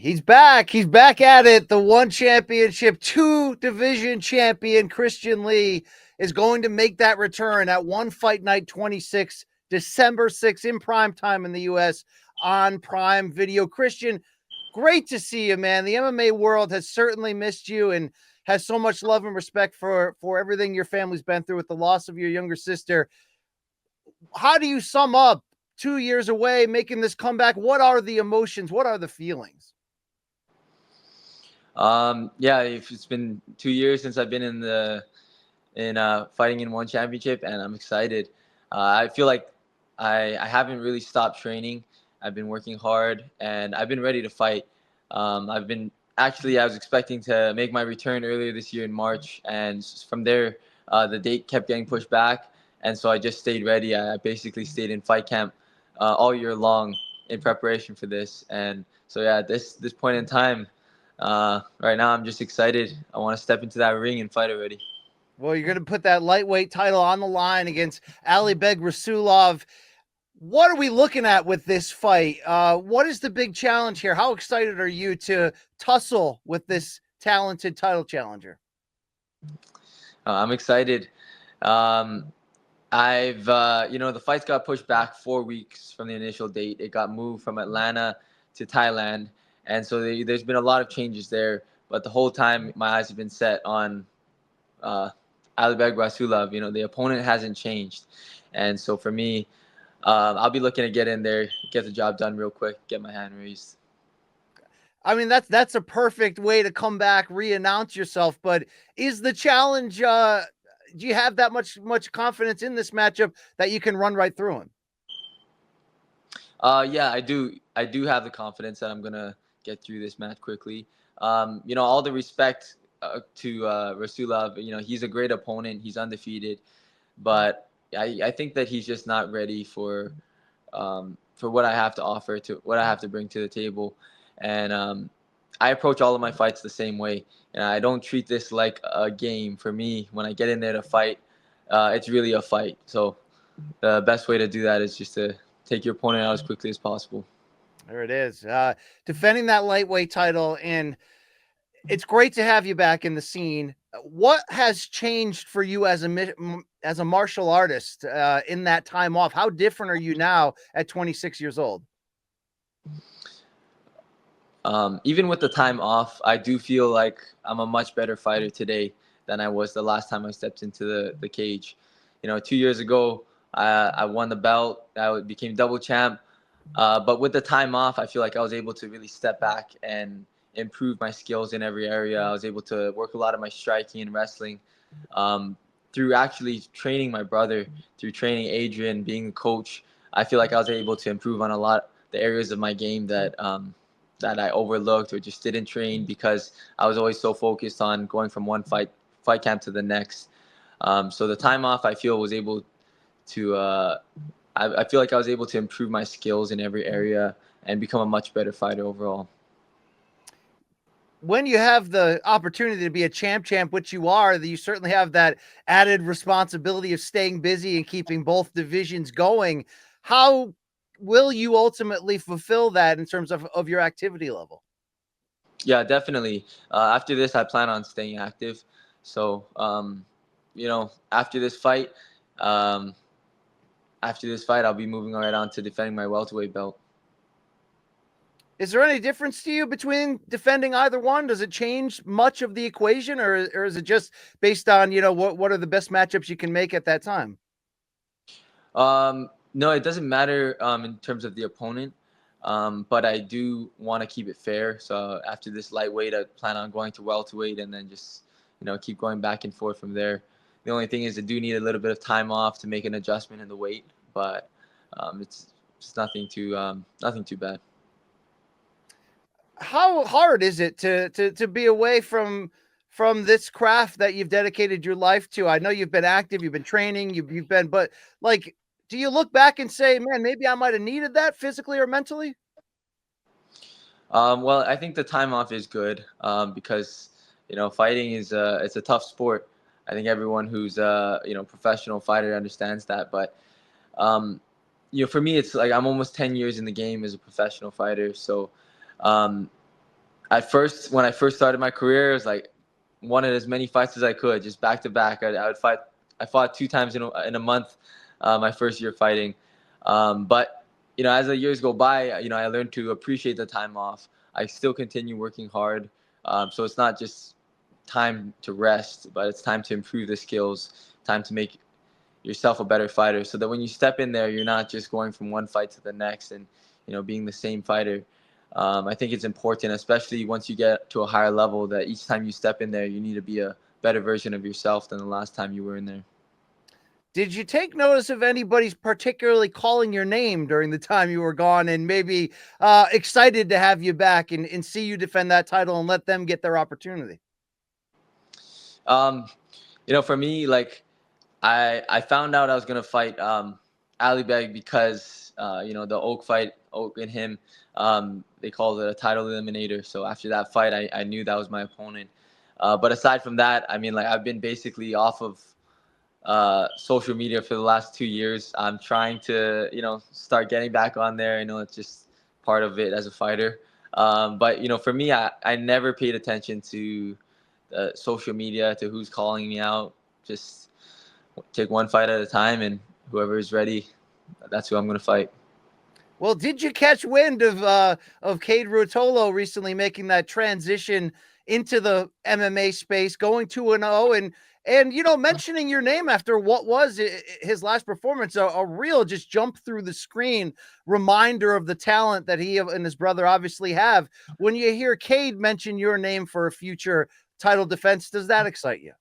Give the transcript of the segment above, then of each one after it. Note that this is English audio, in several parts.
He's back. He's back at it. The one championship, two division champion Christian Lee is going to make that return at One Fight Night 26, December 6th in prime time in the U.S. on Prime Video. Christian, great to see you, man. The MMA world has certainly missed you and has so much love and respect for everything your family's been through with the loss of your younger sister. How do you sum up 2 years away, making this comeback? What are the emotions? What are the feelings? Yeah, it's been 2 years since I've been in fighting in one championship, and I'm excited. I feel like I haven't really stopped training. I've been working hard, and I've been ready to fight. I was expecting to make my return earlier this year in March, and from there, the date kept getting pushed back, and so I just stayed ready. I basically stayed in fight camp all year long in preparation for this, and so yeah, this point in time. Right now, I'm just excited. I want to step into that ring and fight already. Well, you're going to put that lightweight title on the line against Alibeg Rasulov. What are we looking at with this fight? What is the big challenge here? How excited are you to tussle with this talented title challenger? I'm excited. The fights got pushed back 4 weeks from the initial date. It got moved from Atlanta to Thailand. And so there's been a lot of changes there. But the whole time, my eyes have been set on Alibeg Rasulov. The opponent hasn't changed. And so for me, I'll be looking to get in there, get the job done real quick, get my hand raised. I mean, that's a perfect way to come back, re-announce yourself. But is the challenge, do you have that much confidence in this matchup that you can run right through him? Yeah, I do. I do have the confidence that I'm going to get through this match quickly. All the respect to Rasulov. He's a great opponent. He's undefeated, but I think that he's just not ready for what I have to offer, to what I have to bring to the table. And I approach all of my fights the same way, and I don't treat this like a game. For me, when I get in there to fight, it's really a fight. So the best way to do that is just to take your opponent out as quickly as possible. There it is. Defending that lightweight title, and it's great to have you back in the scene. What has changed for you as a martial artist in that time off? How different are you now at 26 years old? Even with the time off, I do feel like I'm a much better fighter today than I was the last time I stepped into the cage. 2 years ago, I won the belt. I became double champ. But with the time off, I feel like I was able to really step back and improve my skills in every area. I was able to work a lot of my striking and wrestling through actually training my brother, through training Adrian, being a coach. I feel like I was able to improve on a lot of the areas of my game that I overlooked or just didn't train because I was always so focused on going from one fight camp to the next. So the time off, I feel, was able to I feel like I was able to improve my skills in every area and become a much better fighter overall. When you have the opportunity to be a champ, which you are, you certainly have that added responsibility of staying busy and keeping both divisions going. How will you ultimately fulfill that in terms of your activity level? Yeah, definitely. After this, I plan on staying active. So, after this fight, I'll be moving right on to defending my welterweight belt. Is there any difference to you between defending either one? Does it change much of the equation, or is it just based on, what are the best matchups you can make at that time? No, it doesn't matter in terms of the opponent, but I do want to keep it fair. So after this lightweight, I plan on going to welterweight and then just, keep going back and forth from there. The only thing is I do need a little bit of time off to make an adjustment in the weight, but it's nothing too bad. How hard is it to be away from this craft that you've dedicated your life to? I know you've been active, you've been training, you've been, but like, do you look back and say, man, maybe I might have needed that physically or mentally? Well, I think the time off is good because fighting is it's a tough sport. I think everyone who's professional fighter understands that. But for me, it's like I'm almost 10 years in the game as a professional fighter. So At first, when I first started my career, it was like wanted as many fights as I could, just back to back. I would fight. I fought 2 times in a month, my first year fighting. But as the years go by, I learned to appreciate the time off. I still continue working hard, so it's not just time to rest, but it's time to improve the skills, time to make yourself a better fighter, so that when you step in there, you're not just going from one fight to the next and being the same fighter. I think it's important, especially once you get to a higher level, that each time you step in there, you need to be a better version of yourself than the last time you were in there. Did you take notice of anybody's particularly calling your name during the time you were gone, and maybe excited to have you back and see you defend that title and let them get their opportunity? For me, like I found out I was gonna fight Alibeg because the Oak and him, they called it a title eliminator. So after that fight, I knew that was my opponent. But aside from that, I mean, like, I've been basically off of social media for the last 2 years. I'm trying to start getting back on there. I know it's just part of it as a fighter. But for me, I never paid attention to social media, to who's calling me out. Just take one fight at a time, and whoever is ready, that's who I'm going to fight. Well, did you catch wind of Cade Ruto recently making that transition into the MMA space, going 2-0, and mentioning your name after what was his last performance, a real just jump through the screen reminder of the talent that he and his brother obviously have. When you hear Cade mention your name for a future title defense, does that excite you?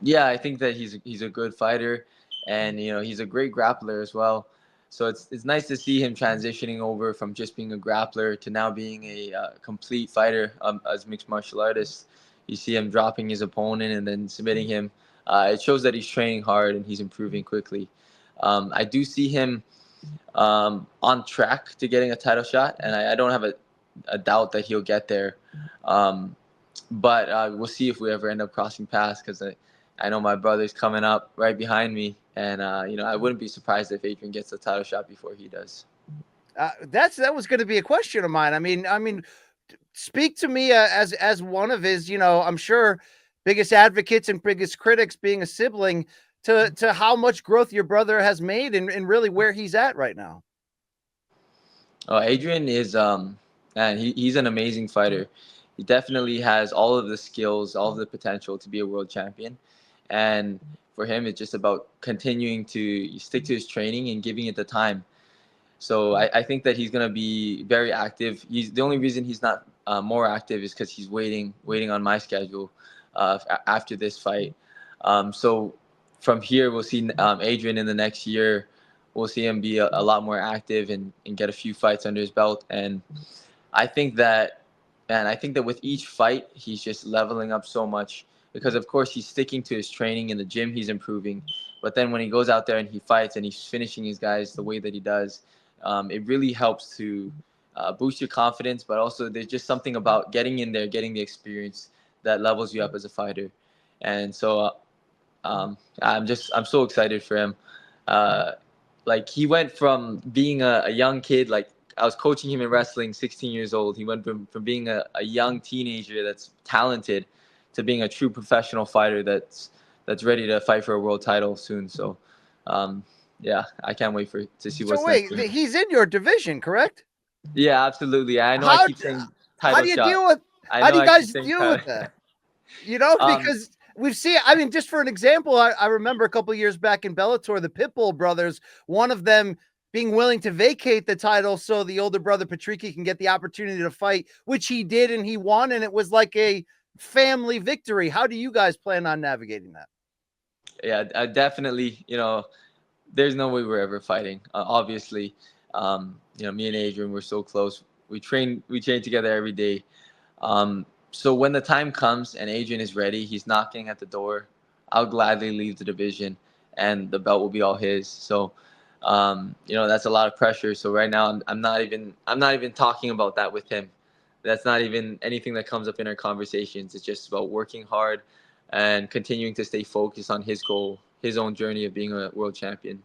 Yeah, I think that he's a good fighter, and he's a great grappler as well. So it's nice to see him transitioning over from just being a grappler to now being a complete fighter as mixed martial artist. You see him dropping his opponent and then submitting him. It shows that he's training hard and he's improving quickly. I do see him on track to getting a title shot, and I don't have a doubt that he'll get there. But we'll see if we ever end up crossing paths, because I know my brother's coming up right behind me, and I wouldn't be surprised if Adrian gets a title shot before he does. That was going to be a question of mine. I mean, speak to me as one of his, I'm sure, biggest advocates and biggest critics, being a sibling, to how much growth your brother has made and really where he's at right now. Adrian is he's an amazing fighter. He definitely has all of the skills, all of the potential to be a world champion. And for him, it's just about continuing to stick to his training and giving it the time. So I think that he's going to be very active. The only reason he's not more active is because he's waiting on my schedule after this fight. So from here, we'll see Adrian in the next year. We'll see him be a lot more active and get a few fights under his belt. And I think that with each fight, he's just leveling up so much, because, of course, he's sticking to his training in the gym. He's improving. But then when he goes out there and he fights and he's finishing his guys the way that he does, it really helps to boost your confidence. But also, there's just something about getting in there, getting the experience that levels you up as a fighter. And so I'm so excited for him. Like, he went from being a young kid, like, I was coaching him in wrestling, 16 years old. He went from being a young teenager that's talented to being a true professional fighter that's ready to fight for a world title soon. So, yeah, I can't wait to see what's next. So wait, he's in your division, correct? Yeah, absolutely. I know I keep saying title how do you shot. How do you guys deal with that? Because we've seen, I mean, just for an example, I remember a couple of years back in Bellator, the Pitbull brothers, one of them being willing to vacate the title so the older brother Patricky can get the opportunity to fight, which he did, and he won, and it was like a family victory. How do you guys plan on navigating that? Yeah, definitely. There's no way we're ever fighting. Obviously, me and Adrian, we're so close. We train together every day. So when the time comes and Adrian is ready, he's knocking at the door, I'll gladly leave the division, and the belt will be all his. So, that's a lot of pressure. So right now, I'm not even talking about that with him. That's not even anything that comes up in our conversations. It's just about working hard and continuing to stay focused on his goal, his own journey of being a world champion.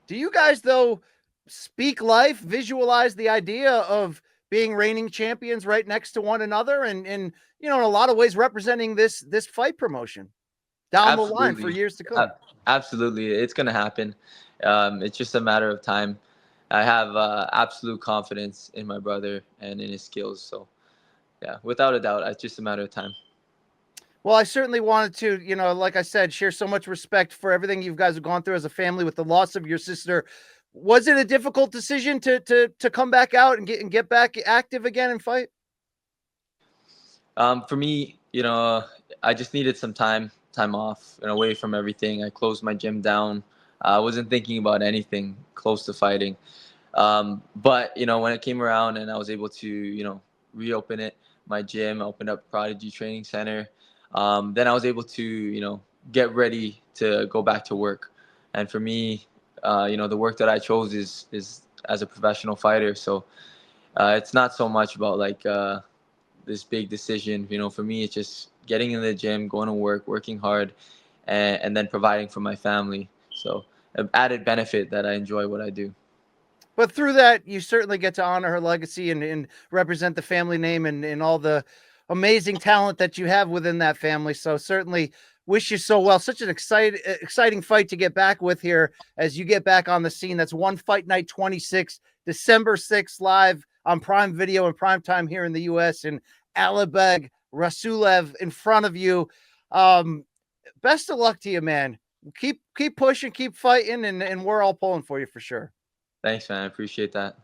Do you guys, though, speak life, visualize the idea of being reigning champions right next to one another, and you know, in a lot of ways representing this fight promotion down the line for years to come. Absolutely, it's gonna happen. It's just a matter of time. I have absolute confidence in my brother and in his skills. So yeah, without a doubt, it's just a matter of time. Well, I certainly wanted to, you know, like I said, share so much respect for everything you guys have gone through as a family with the loss of your sister. Was it a difficult decision to come back out and get back active again and fight? For me, you know, I just needed some time off and away from everything. I closed my gym down. I wasn't thinking about anything close to fighting. But you know, when it came around and I was able to, you know, reopen it, my gym, opened up Prodigy Training Center. Then I was able to, you know, get ready to go back to work. And for me, you know, the work that I chose is as a professional fighter. So it's not so much about like this big decision. You know, for me, it's just getting in the gym, going to work, working hard, and then providing for my family. So an added benefit that I enjoy what I do. But through that, you certainly get to honor her legacy and represent the family name and all the amazing talent that you have within that family. So certainly wish you so well. Such an exciting fight to get back with here as you get back on the scene. That's One Fight Night 26, December 6th, live on Prime Video and Prime Time here in the U.S. and Alibeg Rasulov in front of you. Best of luck to you, man. Keep pushing, keep fighting, and we're all pulling for you for sure. Thanks, man. I appreciate that.